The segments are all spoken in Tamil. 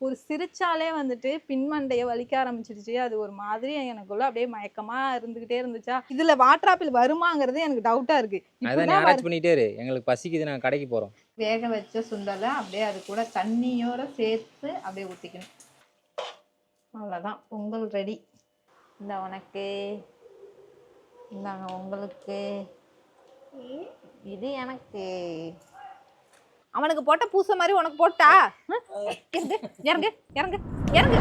ஒரு சிரிச்சாலே வந்துட்டு பின்மண்டைய வலிக்க ஆரம்பிச்சிருச்சு. அது ஒரு மாதிரி எனக்குள்ள அப்படியே மயக்கமா இருந்துகிட்டே இருந்துச்சா. இதுல வாட்டர் ஆப்பிள் வருமாங்கிறது எனக்கு டவுட்டா இருக்கு. அதான் நீ ஆராய்ச்சி பண்ணிட்டே இரு. எங்களுக்கு பசிக்குது, நாங்கள் கடைக்கு போறோம். வேக வச்ச சுண்டலை அப்படியே அது கூட தண்ணியோட சேர்த்து அப்படியே ஊற்றிக்கணும். அவ்வளோதான், பொங்கல் ரெடி. இந்த உனக்கு, இந்தாங்க உங்களுக்கு, இது எனக்கு. அவனுக்கு போட்ட பூசை மாதிரி உனக்கு போட்டா? இறங்கு இறங்கு இறங்கு இறங்கு.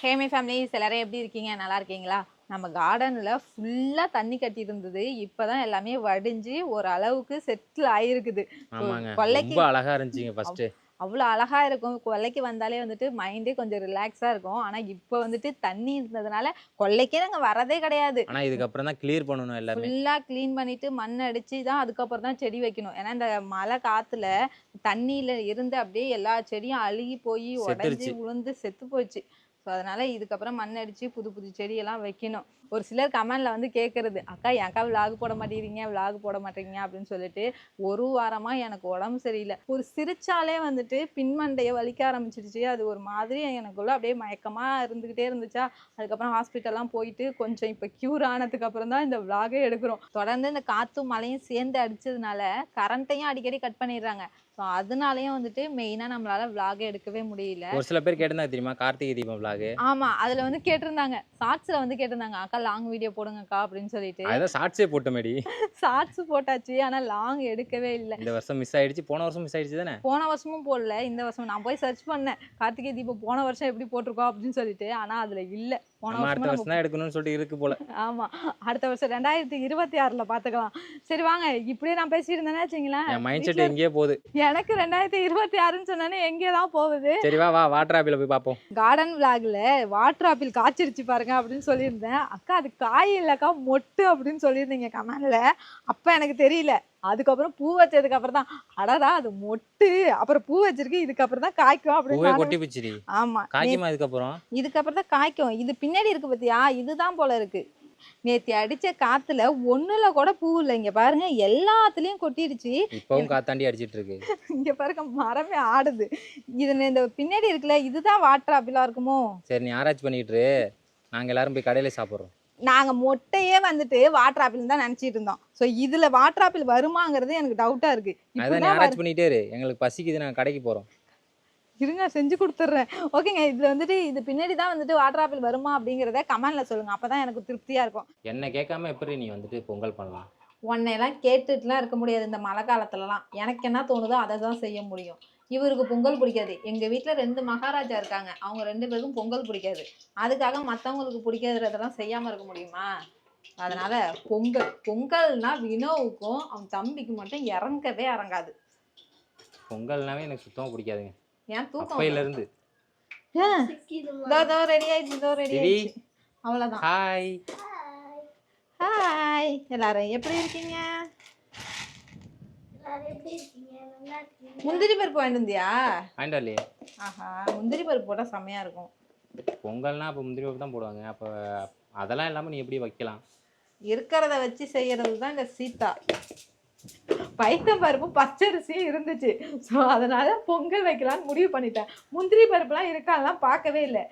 ஹேமி ஃபேமிலிஸ் எல்லாரும் எப்படி இருக்கீங்க? நல்லா இருக்கீங்களா? நம்ம கார்டனில் ஃபுல்லாக தண்ணி கட்டி இருந்தது. இப்போதான் எல்லாமே வடிஞ்சு ஒரு அளவுக்கு செட்டில் ஆயிருக்குது. கொல்லைக்கு ரொம்ப அழகா இருந்துச்சுங்க. ஃபர்ஸ்ட் அவ்வளோ அழகாக இருக்கும். கொல்லைக்கு வந்தாலே வந்துட்டு மைண்டே கொஞ்சம் ரிலாக்ஸாக இருக்கும். ஆனால் இப்போ வந்துட்டு தண்ணி இருந்ததுனால கொல்லைக்கே நாங்கள் வரதே கிடையாது. ஆனால் இதுக்கப்புறம் தான் கிளியர் பண்ணணும். எல்லாமே ஃபுல்லாக க்ளீன் பண்ணிவிட்டு மண் அடித்து தான் அதுக்கப்புறம் தான் செடி வைக்கணும். ஏன்னா இந்த மழை காற்றுல தண்ணியில் இருந்து அப்படியே எல்லா செடியும் அழுகி போய் உடஞ்சி உளுந்து செத்து போச்சு. ஸோ அதனால் இதுக்கப்புறம் மண் அடித்து புது புது செடியெல்லாம் வைக்கணும். ஒரு சிலர் கமெண்டில் வந்து கேட்குறது, அக்கா ஏன்க்கா விலாகு போட மாட்டேங்கிறீங்க, விலாகு போட மாட்டேங்க அப்படின்னு சொல்லிட்டு. ஒரு வாரமாக எனக்கு உடம்பு சரியில்லை. ஒரு சிரிச்சாலே வந்துட்டு பின்மண்டையை வலிக்க ஆரம்பிச்சிருச்சு. அது ஒரு மாதிரி எனக்குள்ள அப்படியே மயக்கமாக இருந்துக்கிட்டே இருந்துச்சா. அதுக்கப்புறம் ஹாஸ்பிட்டல்லாம் போயிட்டு கொஞ்சம் இப்போ க்யூர் ஆனதுக்கப்புறம் தான் இந்த விலாகே எடுக்கிறோம். தொடர்ந்து இந்த காற்றும் மழையும் சேர்ந்து அடித்ததுனால கரண்ட்டையும் அடிக்கடி கட் பண்ணிடுறாங்க. ஸோ அதனாலயும் வந்துட்டு மெயினாக நம்மளால விலாகே எடுக்கவே முடியல. ஒரு சில பேர் கேட்டிருந்தாங்க தெரியுமா, கார்த்திகை தீபம் விலாகு. ஆமாம், அதில் வந்து கேட்டிருந்தாங்க, ஷார்ட்ஸில் வந்து கேட்டிருந்தாங்க, அக்கா லாங் வீடியோ போடுங்கக்கா அப்படின்னு சொல்லிட்டு. அதான் ஷார்ட்ஸே போட்டோமேடி. ஷார்ட்ஸ் போட்டாச்சு, ஆனால் லாங் எடுக்கவே இல்லை. இந்த வருஷம் மிஸ் ஆயிடுச்சு. போன வருஷம் மிஸ் ஆயிடுச்சு தானே? போன வருஷமும் போடல, இந்த வருஷம் நான் போய் சர்ச் பண்ணேன் கார்த்திகை தீபம் போன வருஷம் எப்படி போட்டிருக்கோம் அப்படின்னு சொல்லிட்டு. ஆனால் அதில் இல்லை. போன அடுத்த வருஷம் தான் எடுக்கணும்னு சொல்லிட்டு இருக்கு போல. ஆமாம், அடுத்த வருஷம் 2026 பார்த்துக்கலாம். சரி வாங்க, இப்படியே நான் பேசியிருந்தேன்னு வச்சுங்களேன். என் மைண்ட் செட் எங்கேயோ போகுது. எனக்கு 2026ன்னு சொன்னானே எங்கே தான் போகுது. சரி வா வா வாட்டர் ஆப்பிள் போய் பார்ப்போம். கார்டன் விலாக்ல வாட்டர் ஆப்பிள் காய்ச்சிருச்சு பாருங்க அப்படின்னு சொல்லியிருந்தேன். அக்கா அது காய் இல்லக்கா மொட்டு அப்படின்னு சொல்லியிருந்தீங்க கமெண்ட்ல. அப்ப எனக்கு தெரியல. அதுக்கப்புறம் பூ வச்சதுக்கு அப்புறம் தான் அடடா அது மொட்டு, அப்புறம் பூ வச்சிருக்கு, இதுக்கப்புறம் தான் காய்க்கும் அப்படின்னு. ஆமா, இதுக்கப்புறம் தான் காய்க்கும். இது பின்னாடி இருக்கு பத்தியா, இதுதான் போல இருக்கு. நேத்தி அடிச்ச காத்துல ஒண்ணுல கூட பூ இல்ல. இங்க பாருங்க எல்லாத்துலயும் கொட்டிடுச்சு. இப்பவும் காத்தாண்டி அடிச்சிட்டு இருக்கு. இங்க பாருங்க மரமே ஆடுது. இது இந்த பின்னாடி இருக்குல்ல, இதுதான் வாட்டர் ஆப்பிளா இருக்குமோ? சரி நீ ஆராய்ச்சி பண்ணிட்டு, நாங்க எல்லாரும் போய் கடையில சாப்பிடுறோம். நாங்க மொட்டையே வந்துட்டு வாட்டர் ஆப்பிள் தான் நினைச்சிட்டு இருந்தோம். ஸோ இதுல வாட்டர் ஆப்பிள் வருமாங்கிறது எனக்கு டவுட்டா இருக்கு. அதான் நீ ஆராய்ச்சி பண்ணிட்டே இரு. எங்களுக்கு பசிக்குது, நாங்க கடைக்கு போறோம். இருங்க செஞ்சு கொடுத்துட்றேன். ஓகேங்க, இதுல வந்துட்டு இது பின்னாடி தான் வந்துட்டு வாட்டர் ஆப்பிள் வருமா அப்படிங்கிறத கமெண்ட்ல சொல்லுங்க. அப்பதான் எனக்கு திருப்தியா இருக்கும். என்ன கேட்காம எப்படி நீ வந்துட்டு பொங்கல் பண்ணலாம்? உன்னையெல்லாம் கேட்டுட்டுலாம் இருக்க முடியாது இந்த மழை காலத்துலலாம். எனக்கு என்ன தோணுதோ அதை தான் செய்ய முடியும். இவருக்கு பொங்கல் பிடிக்காது. எங்கள் வீட்டில் 2 மகாராஜா இருக்காங்க. அவங்க 2 பேருக்கும் பொங்கல் பிடிக்காது. அதுக்காக மற்றவங்களுக்கு பிடிக்காததெல்லாம் செய்யாமல் இருக்க முடியுமா? அதனால பொங்கல்னா வினோவுக்கும் அவன் தம்பிக்கு மட்டும் இறங்கவே இறங்காது. பொங்கல்னாவே எனக்கு சுத்தமாக பிடிக்காதுங்க. ஏன் தூக்கம் அப்பையில இருந்து ரெடி ஆயிடுச்சு. அவ்வளோதான். ஹாய் ஹாய், எல்லாரும் எப்படி இருக்கீங்க? முந்திரி பருப்பு வாங்கிட்டு வந்தியா? வாங்கிட்டு வரலையே. ஆஹா, முந்திரி பருப்பு போட்டால் செம்மையா இருக்கும். பொங்கல்னா அப்போ முந்திரி பருப்பு தான் போடுவாங்க. அப்போ அதெல்லாம் இல்லாமல் நீ எப்படி வைக்கலாம்? இருக்கிறத வச்சு செய்யறது தான் இந்த சீதா. பைத்தம் பருப்பு பச்சரிசி இருந்துச்சு. ஸோ அதனால பொங்கல் வைக்கலான்னு முடிவு பண்ணிட்டேன். முந்திரி பருப்புலாம் இருக்கான்லாம் பார்க்கவே இல்லை.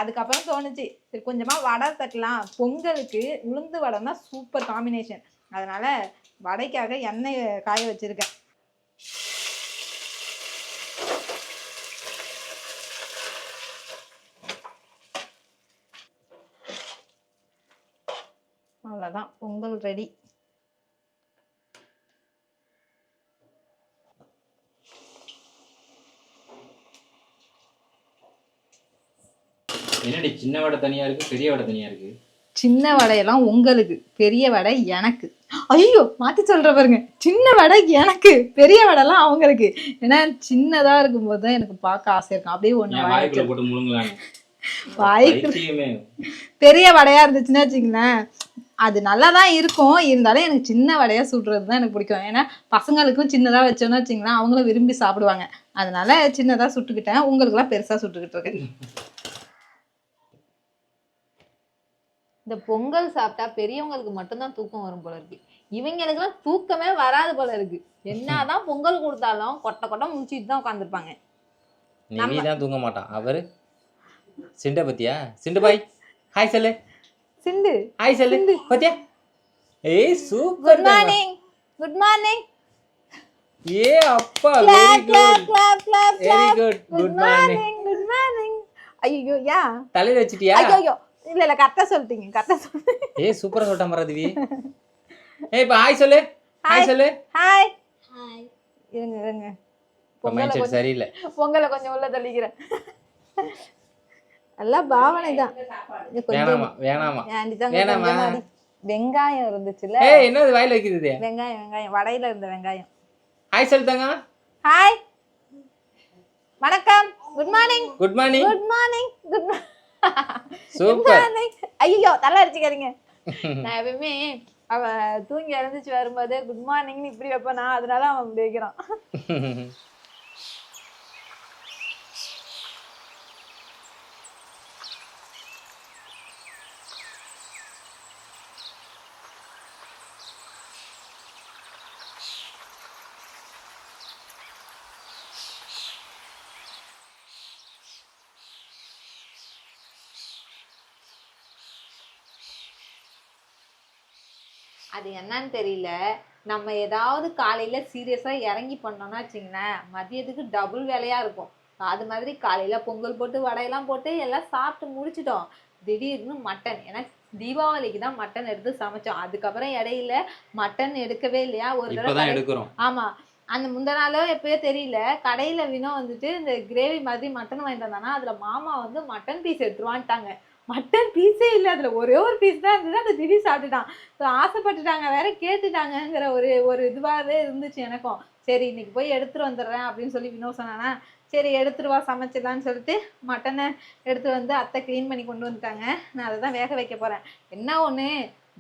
அதுக்கப்புறம் தோணுச்சு, சரி கொஞ்சமாக வடை தட்டலாம். பொங்கலுக்கு உளுந்து வடைன்னா சூப்பர் காம்பினேஷன். அதனால வடைக்காக எண்ணெய் காய வச்சிருக்கேன். அவ்வளோதான், பொங்கல் ரெடி. என்னடி சின்ன வடை தனியா இருக்கு, பெரிய வடை தனியா இருக்கு? சின்ன வடையெல்லாம் உங்களுக்கு, பெரிய வடை எனக்கு. ஐயோ மாத்தி சொல்ற பாருங்க, சின்ன வடை எனக்கு, பெரிய வடைலாம் அவங்களுக்கு. ஏன்னா சின்னதா இருக்கும்போது தான் எனக்கு பார்க்க ஆசை இருக்கும். அப்படியே ஒண்ணு வாய்க்குள்ள போட்டு முழுங்கலாம். வாய்க்கு பெரிய வடையா இருந்துச்சுன்னா வச்சுங்களேன், அது நல்லா தான் இருக்கும். இருந்தாலும் எனக்கு சின்ன வடையா சுடுறது தான் எனக்கு பிடிக்கும். ஏன்னா பசங்களுக்கும் சின்னதா வச்சோன்னா வச்சுங்களேன், அவங்களும் விரும்பி சாப்பிடுவாங்க. அதனால சின்னதா சுட்டுக்கிட்டேன். உங்களுக்குலாம் பெருசா சுட்டுக்கிட்டு இருக்கேன். இந்த பொங்கல் சாப்பிட்டா பெரியவங்களுக்கு மட்டும்தான் தூக்கம் வரும் போல இருக்கு. இவங்களுக்குலாம் தூக்கமே வராது போல இருக்கு. என்னதான் பொங்கல் கொடுத்தாலும் கொட்டை கொட்டை முடிச்சிட்டு தான் உட்காந்துருப்பாங்க. நிவி தான் தூங்க மாட்டான். அவரு சிண்ட பத்தியா? சிண்டு பாய் ஹாய் சொல்லு. சிண்டு ஹாய் சொல்லு. பத்தியா? ஏய் good super. Morning good morning. ஏ அப்பா very good. Clap clap very good. Good morning. Good morning. ஐயோ யா தலையில வச்சிட்டியா? ஐயோ இல்ல இல்ல கரெக்டா சொல்லிட்டீங்க கரெக்டா சொல்லுங்க. ஏய் சூப்பரா சொல்லிட்டான் பாரு திவி. ஏய் இப்ப ஹாய் சொல்லு. ஹாய் சொல்லு. Hi hi. இருங்க மைண்ட் செட் சரியில்லை. பொங்கலை கொஞ்சம் உள்ள தள்ளிக்கிறேன். எல்லாம் பாவனை தான். வேணாமா வேணாமா வேணாமா. வெங்காயம் இருந்துச்சுல. ஏய் என்னது வாயில வைக்குது? வெங்காயம் வடையில இருந்த வெங்காயம். ஹாய் சொல்லுங்க. ஹாய் வணக்கம் good morning good morning. Good morning good super. ஐயோ தலை அடிச்சுக்காதீங்க. நான் எப்பவுமே அவ தூங்கி எழுந்துச்சு வரும்போது குட் மார்னிங்னு இப்படி வைப்பேன் நான், அதனால அவன் அப்படி வைக்கிறான். அது என்னன்னு தெரியல, நம்ம ஏதாவது காலையில சீரியஸா இறங்கி பண்ணோம்னா வச்சுங்களேன், மதியத்துக்கு டபுள் வேலையா இருக்கும். அது மாதிரி காலையில பொங்கல் போட்டு வடையெல்லாம் போட்டு எல்லாம் சாப்பிட்டு முடிச்சிட்டோம். திடீர்னு மட்டன், ஏன்னா தீபாவளிக்கு தான் மட்டன் எடுத்து சமைச்சோம். அதுக்கப்புறம் இடையில மட்டன் எடுக்கவே இல்லையா ஒரு இப்பதான் எடுக்கிறோம். ஆமா அந்த முந்த நாளோ எப்பயோ தெரியல, கடையில வினோ வந்துட்டு இந்த கிரேவி மாதிரி மட்டன் வாங்கிட்டு வந்தானா, அதுல மாமா வந்து மட்டன் பீஸ் எடுத்துருவான்ட்டாங்க. மட்டன் பீஸே இல்லை, அதுல ஒரே ஒரு பீஸ் தான் இருந்தது. அந்த திடீர் சாப்பிட்டுட்டான். ஸோ ஆசைப்பட்டுட்டாங்க வேற, கேட்டுட்டாங்கங்கிற ஒரு இதுவாகவே இருந்துச்சு எனக்கும். சரி இன்னைக்கு போய் எடுத்துட்டு வந்துடுறேன் அப்படின்னு சொல்லி வினோ சொன்னானா, சரி எடுத்துட்டு வா சமைச்சிடலான்னு சொல்லிட்டு மட்டனை எடுத்து வந்து அத்தை க்ளீன் பண்ணி கொண்டு வந்துட்டாங்க. நான் அதை தான் வேக வைக்க போறேன். என்ன ஒண்ணு,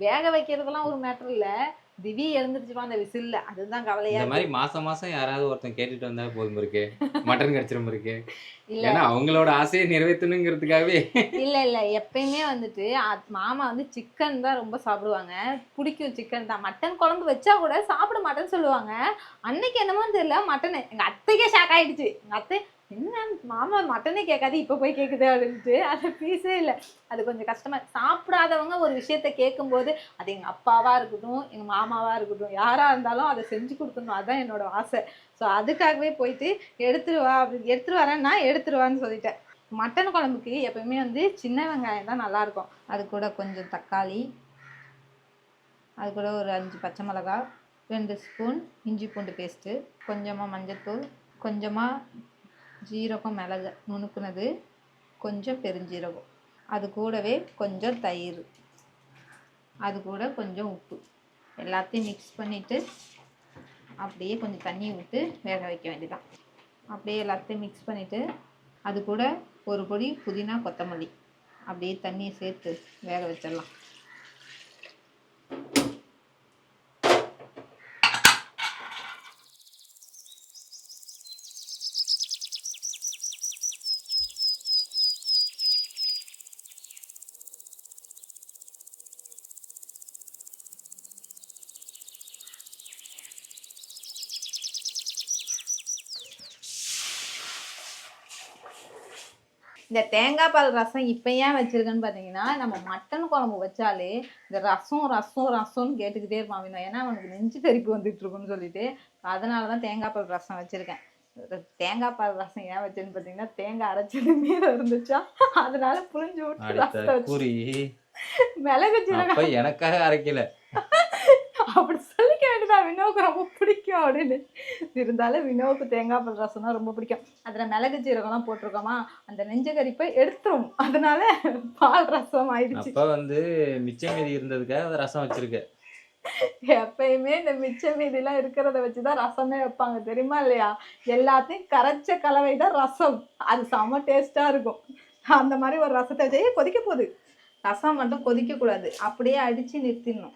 வேக வைக்கிறதுலாம் ஒரு மேட்டர் இல்லை, திவி எழுந்திருச்சுமா அந்த விசில்ல, அதுதான் கவலையா. இந்த மாதிரி மாசம் யாராவது ஒருத்தன் கேட்டுட்டு வந்தா போதும் இருக்கு, மட்டன் கிடைச்சிரும் இருக்கு. ஏன்னா அவங்களோட ஆசையை நிறைவேற்றணுங்கிறதுக்காகவே. இல்ல எப்பயுமே வந்துட்டு மாமா வந்து சிக்கன் தான் ரொம்ப சாப்பிடுவாங்க, பிடிக்கும் சிக்கன் தான். மட்டன் குழம்பு வச்சா கூட சாப்பிட மாட்டேன்னு சொல்லுவாங்க. அன்னைக்கு என்னமோ தெரியல மட்டன், எங்க அத்தைக்கே ஷாக் ஆயிடுச்சு. எங்க அத்தை என்ன மாமா மட்டனே கேட்காது இப்போ போய் கேட்குது அப்படின்ட்டு, அது பீஸே இல்லை. அது கொஞ்சம் கஷ்டமா, சாப்பிடாதவங்க ஒரு விஷயத்த கேட்கும்போது, அது எங்கள் அப்பாவா இருக்கட்டும் எங்கள் மாமாவா இருக்கட்டும் யாராக இருந்தாலும் அதை செஞ்சு கொடுக்கணும், அதுதான் என்னோட ஆசை. ஸோ அதுக்காகவே போயிட்டு எடுத்துட்டு வா அப்படின்னு எடுத்துட்டு வரேன்னா எடுத்துருவான்னு சொல்லிட்டேன். மட்டன் குழம்புக்கு எப்பவுமே வந்து சின்ன வெங்காயம் தான் நல்லாயிருக்கும். அது கூட கொஞ்சம் தக்காளி, அது கூட ஒரு 5 பச்சை மிளகாய், 2 ஸ்பூன் இஞ்சி பூண்டு பேஸ்ட்டு, கொஞ்சமாக மஞ்சள்தூள், கொஞ்சமாக ஜீரகம் மிளகு நுணுக்குனது, கொஞ்சம் பெருஞ்சீரகம், அது கூடவே கொஞ்சம் தயிர், அது கூட கொஞ்சம் உப்பு, எல்லாத்தையும் மிக்ஸ் பண்ணிவிட்டு அப்படியே கொஞ்சம் தண்ணி விட்டு வேக வைக்க வேண்டியதான். அப்படியே எல்லாத்தையும் மிக்ஸ் பண்ணிவிட்டு அது கூட ஒரு பொடி புதினா கொத்தமல்லி அப்படியே தண்ணியை சேர்த்து வேக வச்சிடலாம். இந்த தேங்காய் பால் ரசம் இப்போ ஏன் வச்சிருக்கேன்னு பார்த்தீங்கன்னா, நம்ம மட்டன் குழம்பு வச்சாலே இந்த ரசம்னு கேட்டுக்கிட்டே இருப்பான் வினோ. ஏன்னா அவனுக்கு நெஞ்சு கரிப்பு வந்துட்டு இருக்குன்னு சொல்லிட்டு, அதனால தான் தேங்காய் பால் ரசம் வச்சிருக்கேன். தேங்காய் பால் ரசம் ஏன் வச்சேன்னு பார்த்தீங்கன்னா, தேங்காய் அரைச்சது மீதம் இருந்துச்சா, அதனால புளிஞ்சு விட்டு ரசம் வச்சு மிளகு சீரகம் எனக்காக அரைக்கல அப்படி சொல்லிக்க வேண்டியதான். வினோவுக்கு ரொம்ப பிடிக்கும் அப்படின்னு. இருந்தாலும் வினோவுக்கு தேங்காய் பால் ரசம்னா ரொம்ப பிடிக்கும். அதில் மிளகு சீரகம்லாம் போட்டிருக்கோமா, அந்த நெஞ்ச கரிப்பை எடுத்துரும், அதனால பால் ரசம் ஆயிடுச்சு. அப்ப வந்து மிச்சம் மீதி இருந்ததுக்காக ரசம் வச்சிருக்க. எப்பயுமே இந்த மிச்ச மீதிலாம் இருக்கிறத வச்சுதான் ரசமே வைப்பாங்க, தெரியுமா இல்லையா? எல்லாத்தையும் கரைச்ச கலவை தான் ரசம், அது செம்ம டேஸ்டா இருக்கும். அந்த மாதிரி ஒரு ரசத்தை வச்சு கொதிக்க போகுது, ரசம் மட்டும் கொதிக்க கூடாது, அப்படியே அடிச்சு நிறுத்திடணும்.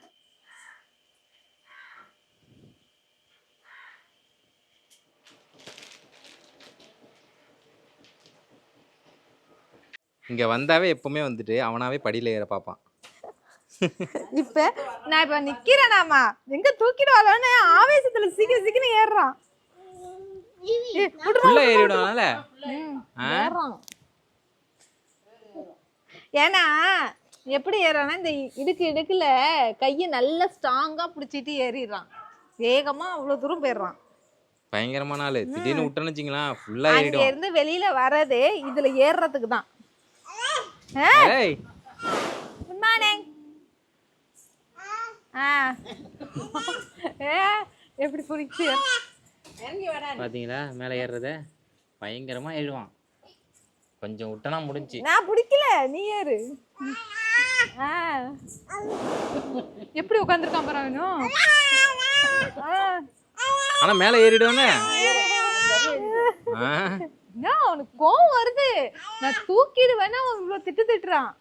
இங்க வந்தாவே எப்பவுமே வந்துட்டு அவனாவே படியில ஏற பார்ப்பான். இப்ப நான் இப்ப நிக்கிறேனாமா எங்க தூக்கிட்டு வரலன்னு ஆவேசத்துல சீக்கிரம் ஏறுறான். ஃபுல்லா ஏறிடுவாங்கல. ஏறுறான். ஏன்னா எப்படி ஏறானா இந்த இடுக்குல கையை நல்லா ஸ்ட்ராங்கா பிடிச்சிட்டு ஏறிடுறான். வேகமா அவ்வளவு தூரம் போயிடுறான். பயங்கரமான ஆளு. திடீர்னு விட்டோன்னு வச்சுங்களா ஃபுல்லா அங்க ஏறிடும். இருந்து வெளியில வரதே இதுல ஏறுறதுக்கு தான். ஏய் குட் மார்னிங். எப்படி புரிச்சு பாத்தீங்களா மேல ஏறுறத பயங்கரமா ஏறுவான். கொஞ்சம் விட்டனா முடிஞ்சு. நான் பிடிக்கல நீ ஏறு. எப்படி உட்காந்துருக்கான் பாரு அவனும். ஆனா மேல ஏறிடுவானே. அவனுக்கு கோவம் வருது. நான் தூக்கிடுவேன்னா அவன் இவ்வளவு திட்டுறான்.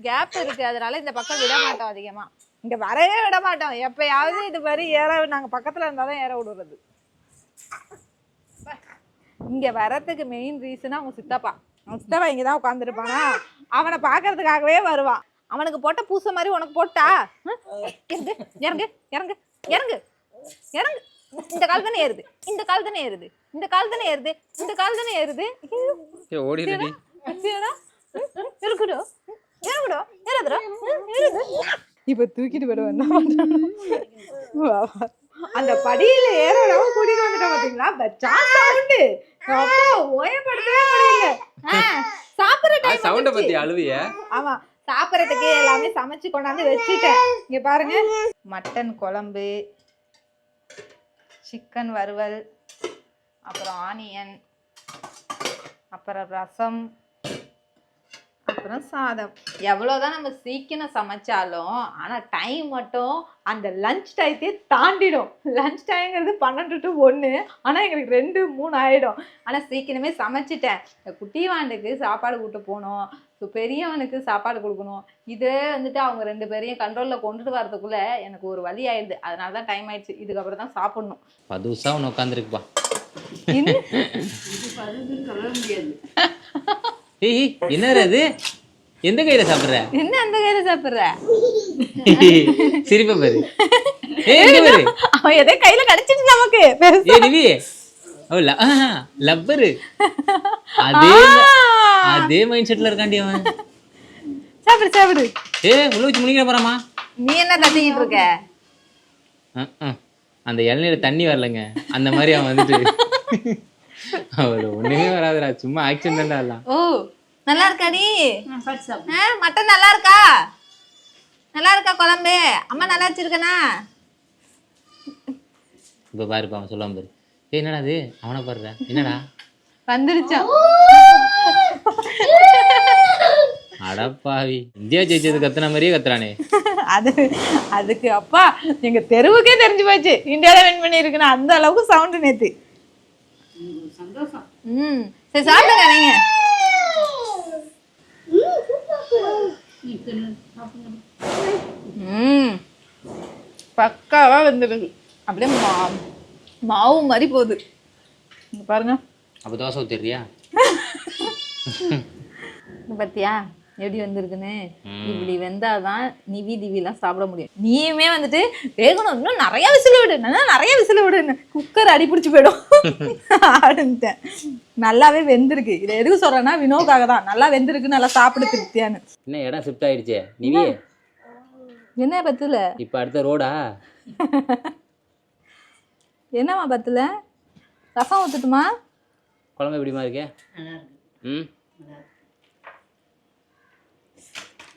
கேப் இருக்கு அதனால இந்த பக்கம் விட மாட்டோம். அதிகமா இங்க வரவே விட மாட்டோம். எப்பயாவது இது மாதிரி ஏற நாங்க பக்கத்துல இருந்தாதான் ஏற விடுறது. இங்க வரதுக்கு மெயின் ரீசன் அவங்க சித்தப்பா. அவன் சித்தப்பா இங்கதான் உட்காந்துருப்பானா. அவனை பாக்குறதுக்காகவே வருவான். அவனுக்கு போட்ட பூசை மாதிரி உனக்கு போட்டா இறங்கு இறங்கு இறங்கு இறங்கு இறங்கு. இந்த கால் தானே ஏறுது, இந்த கால் தானே ஏறுது, இந்த கால் தானே ஏறுது, இந்த கால் தானே ஏறுது. ஓடிடுடி இருக்குடோ இறங்குடோ ஏறுதுடா ஏறுது. இப்ப தூக்கிட்டு போயிடுவேன். அந்த படியில ஏறடாம கூட்டிட்டு வந்துட்டோம் பாத்தீங்களா. சவுண்டு அப்போ ஓயப்படுத்தவே முடியல. சாப்பிடுற டைம் சவுண்ட பத்தி அழுவிய. ஆமா சாப்பிடறதுக்கு எல்லாமே சமைச்சு கொண்டாந்து வச்சுட்டேன். இங்க பாருங்க மட்டன் குழம்பு, சிக்கன் வறுவல், அப்புறம் ஆனியன், அப்புறம் ரசம், அப்புறம் சாதம். எவ்வளவுதான் நம்ம சீக்கிரம் சமைச்சாலும் ஆனா டைம் மட்டும் அந்த லஞ்ச் டயத்தையே தாண்டிடும். லஞ்ச் டைம்ங்கிறது 12 to 1. ஆனா எங்களுக்கு 2, 3 ஆயிடும். ஆனா சீக்கிரமே சமைச்சிட்டேன். குட்டிவாண்டுக்கு சாப்பாடு கூட்ட போனோம், பெரியவனுக்கு சாப்பாடு கொடுக்கணும். இதே வந்துட்டு அவங்க 2 பேரையும் கண்ட்ரோல்ல கொண்டுட்டு வரதுக்குள்ள எனக்கு ஒரு வழி ஆயிடுது. அதனாலதான் டைம் ஆயிடுச்சு. இதுக்கப்புறம் தான் சாப்பிடணும். பதுசா ஒன்று உட்காந்துருக்குப்பா. ஏய் என்னது அது? எந்த கையில சாப்பிடுற? என்ன அந்த கையில சாப்பிடுற? சிரிப்ப பாரு. ஏய் எங்க பாரு. அவன் எதை கையில கடிச்சிட்டு நமக்கு. ஏய் நிவி. அவ லப்பர். அதே மைண்ட் செட்ல இருக்காண்டி அவன். சாப்பிடு சாப்பிடு. ஏய் உள்ள வச்சு முனிக்கிற போறாமா? நீ என்ன தட்டிக்கிட்டு இருக்க? அந்த இளநீர் தண்ணி வரலங்க. அந்த மாதிரி அவன் வந்துட்டு அவள ஒண்ணுமே வராதுடா. சும்மா ஆக்சன் தான்டா எல்லாம். ஓ நல்லா இருக்காடி. மட்டன் நல்லா இருக்கா? நல்லா இருக்கா குழம்பு? அம்மா நல்லா வச்சிருக்கனா? இப்ப பாருப்பா அவன் சொல்லாம பாரு. ஏய் என்னடா அது? அவனை பாருடா. என்னடா வந்துருச்சா? அடப்பாவி இந்தியா ஜெயிச்சது கத்துன மாதிரியே கத்துறானே. அதுக்கு அப்பா எங்க தெருவுக்கே தெரிஞ்சு போச்சு இந்தியால வின் பண்ணி இருக்குன்னு. அந்த அளவுக்கு சவுண்ட் நேத்து. சந்தோஷம். சரி சாப்பிடுங்க நீங்க. பக்காவா வந்துடுது. அப்படியே மாவு மாதிரி போகுது. பாருங்க. அப்ப தோசை ஊத்திடுறியா? பத்தியா எப்படி வந்திருக்குன்னு. இப்படி வெந்தாதான் நிவி திவிலாம் சாப்பிட முடியும். நீயுமே வந்துட்டு வேகணும், இன்னும் நிறைய விசில் விடு, நிறைய விசில் விடுன்னு குக்கர் அடி பிடிச்சி போயிடும் அப்படின்ட்டேன். நல்லாவே வெந்திருக்கு. இதை எதுக்கு சொல்றேன்னா வினோக்காக தான். நல்லா வெந்திருக்கு, நல்லா சாப்பிட திருப்தியான்னு. என்ன இடம் ஷிஃப்ட் ஆயிடுச்சே நிவி. என்ன பத்துல இப்ப அடுத்த ரோடா? என்னம்மா பத்துல? ரசம் ஊத்துட்டுமா? குழம்பு எப்படிமா இருக்கே?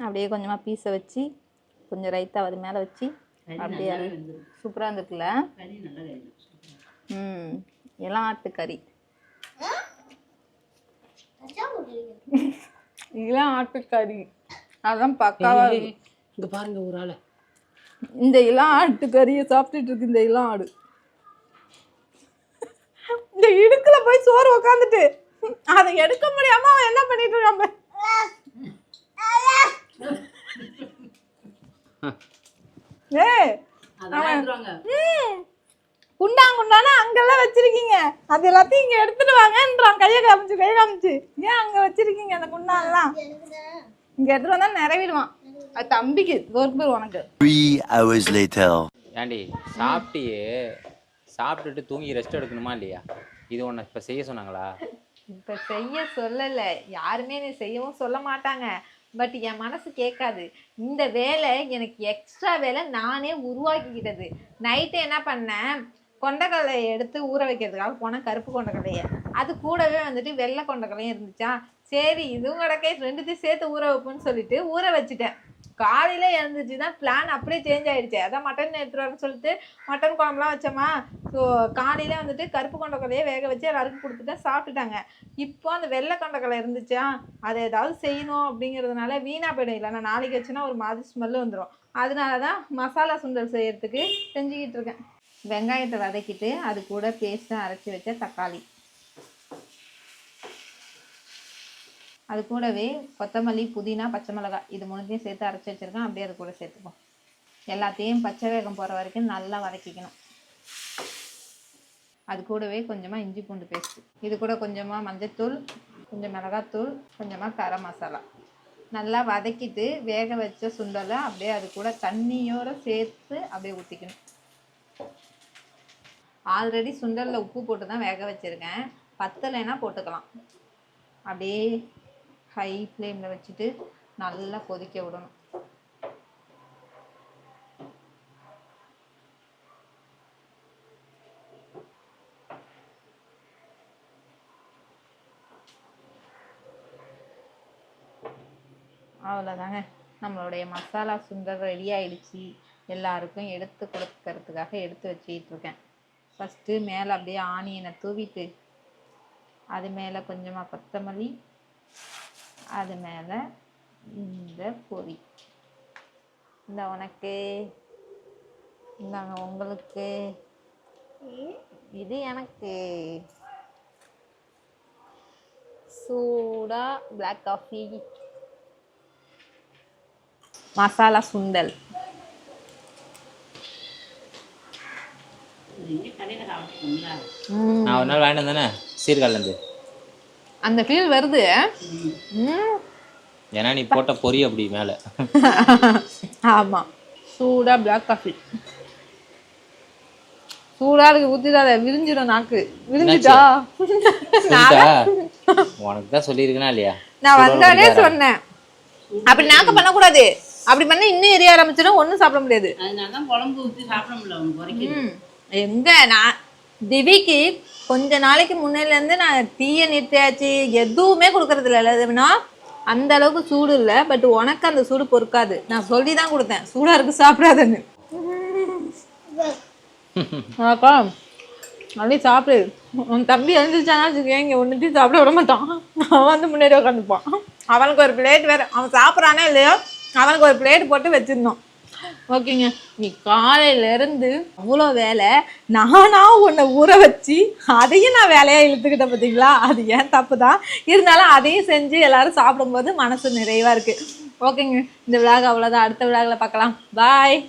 அப்படியே கொஞ்சமா பீஸை வச்சு கொஞ்சம் ரைத்தா அது மேல வச்சு அப்படியே சூப்பரா இருந்துருக்குல்ல. எல்லாம் ஆட்டுக்கறி. இதெல்லாம் ஆட்டுக்கறி. அதான் பக்காவா. இங்க பாருங்க ஒரு ஆளு. இந்த இளம் ஆட்டுக்கறியை சாப்பிட்டுட்டு இருக்கு இந்த இளம் ஆடு. இந்த இடுக்குல போய் சோறு உக்காந்துட்டு அதை எடுக்க முடியாம அவன் என்ன பண்ணிட்டு இருக்கான். குண்டாங்குண்டானா அங்கெல்லாம் வச்சிருக்கீங்க, அது எல்லாத்தையும் இங்க எடுத்துட்டு வாங்கன்றான். கையை காமிச்சு ஏன் அங்க வச்சிருக்கீங்க அந்த குண்டான்லாம்? இங்க எடுத்துட்டு வந்தா நிறைவிடுவான். அது தம்பிக்கு ஒரு உனக்கு. 3 hours later. ஏண்டி சாப்பிட்டியே, சாப்பிட்டுட்டு தூங்கி ரெஸ்ட் எடுக்கணுமா இல்லையா? இது உன்னை இப்போ செய்ய சொன்னாங்களா? இப்ப செய்ய சொல்லல, யாருமே நீ செய்யவும் சொல்ல மாட்டாங்க. பட் என் மனசு கேட்காது. இந்த வேலை எனக்கு எக்ஸ்ட்ரா வேலை நானே உருவாக்கிக்கிட்டது. நைட்டு என்ன பண்ணேன், கொண்டக்கடலையை எடுத்து ஊற வைக்கிறதுக்காக போனேன், கருப்பு கொண்டக்கடலையை. அது கூடவே வந்துட்டு வெள்ளை கொண்டக்கடலையும் இருந்துச்சா, சரி இதுவும் கிடக்கே ரெண்டுத்தையும் சேர்த்து ஊற வைப்போன்னு சொல்லிட்டு ஊற வச்சுட்டேன். காலையில எழுந்துச்சு தான் பிளான் அப்படியே சேஞ்ச் ஆயிடுச்சு. அதான் மட்டன் எடுத்துட்டு வரேன்னு சொல்லிட்டு மட்டன் குழம்புலாம் வச்சோமா. ஸோ காலையில வந்துட்டு கருப்பு கொண்டக்கடலையே வேக வச்சு எல்லாருக்கும் கொடுத்துட்டேன், சாப்பிட்டுட்டாங்க. இப்போ அந்த வெள்ளை கொண்டக்கடலை இருந்துச்சா, அதை ஏதாவது செய்யணும் அப்படிங்கிறதுனால வீணா போயிடும். இல்லை நான் நாளைக்கு வச்சுன்னா ஒரு மாதிரி ஸ்மெல்லு வந்துடும். அதனால தான் மசாலா சுண்டல் செய்யறதுக்கு செஞ்சுக்கிட்டு இருக்கேன். வெங்காயத்தை வதக்கிட்டு அது கூட பேஸ்ட்டாக அரைச்சி வச்ச தக்காளி, அது கூடவே கொத்தமல்லி, புதினா, பச்சை மிளகாய் இது மூணுத்தையும் சேர்த்து அரைச்சி வச்சுருக்கேன். அப்படியே அது கூட சேர்த்துப்போம். எல்லாத்தையும் பச்சை வேகம் போகிற வரைக்கும் நல்லா வதக்கிக்கணும். அது கூடவே கொஞ்சமாக இஞ்சி பூண்டு பேஸ்ட்டு, இது கூட கொஞ்சமாக மஞ்சத்தூள், கொஞ்சம் மிளகாத்தூள், கொஞ்சமாக கரம் மசாலா நல்லா வதக்கிட்டு வேக வச்ச சுண்டலை அப்படியே அது கூட தண்ணியோடு சேர்த்து அப்படியே ஊற்றிக்கணும். ஆல்ரெடி சுண்டலில் உப்பு போட்டு தான் வேக வச்சுருக்கேன், பத்தலைன்னா போட்டுக்கலாம். அப்படியே ஹை ஃப்ளேமில் வச்சுட்டு நல்லா கொதிக்க விடணும். அவ்வளோதாங்க, நம்மளுடைய மசாலா சுண்டல் ரெடி ஆயிடுச்சு. எல்லாருக்கும் எடுத்து கொடுக்கறதுக்காக எடுத்து வச்சுக்கிட்டு இருக்கேன். ஃபஸ்ட்டு மேலே அப்படியே ஆனியனை தூவிட்டு, அது மேலே கொஞ்சமாக கொத்தமல்லி, அது மேலே இந்த பொரி. இந்த உனக்கு, இந்தாங்க உங்களுக்கு, இது எனக்கு. சூடா பிளாக் காஃபி, மசாலா சுண்டல். நான் ஒரு நாள் வாங்கிட்டு வந்தேனே சீர்காழிலேருந்து, அந்த ஃபீல் வருது. ஏன்னா நீ போட்ட பொரி அப்படி மேலே. ஆமாம், சூடாக பிளாக் காஃபி. சூடாக இருக்கு, ஊற்றிடாத, விரிஞ்சிடும் நாக்கு. விரிஞ்சிட்டா உனக்கு தான் சொல்லியிருக்கனா இல்லையா? நான் வந்தாலே சொன்னேன் அப்படி நாக்கு பண்ணக்கூடாது. அப்படி பண்ண இன்னும் எரிய ஆரம்பிச்சிடும், ஒன்றும் சாப்பிட முடியாது. எங்க நான் திவிக்கு கொஞ்ச நாளைக்கு முன்னிலேருந்து நான் தீயை நிறுத்தியாச்சு, எதுவுமே கொடுக்கறது இல்லை. எதுனா அந்த அளவுக்கு சூடு இல்லை, பட் உனக்கு அந்த சூடு பொறுக்காது. நான் சொல்லி தான் கொடுத்தேன் சூடாக இருக்கு சாப்பிடாதுன்னு. ஆக்கா அப்படி சாப்பிடு. உன் தம்பி எழுந்துச்சானா இங்கே ஒன்றுத்தையும் சாப்பிட விட மாட்டான். அவன் வந்து முன்னாடி உட்காந்துப்பான். அவனுக்கு ஒரு பிளேட் வேறு, அவன் சாப்பிட்றானே இல்லையோ அவனுக்கு ஒரு பிளேட் போட்டு வச்சுருந்தோம். ஓகேங்க, நீ காலையிலேருந்து அவ்வளோ வேலை, நானா உன்னை ஊற வச்சு அதையும் நான் வேலையாக இழுத்துக்கிட்டேன் பார்த்தீங்களா? அது ஏன் தப்பு தான், இருந்தாலும் அதையும் செஞ்சு எல்லாரும் சாப்பிடும்போது மனசு நிறைவாக இருக்குது. ஓகேங்க, இந்த விளாக் அவ்வளோதான். அடுத்த விளாகில் பார்க்கலாம். பாய்.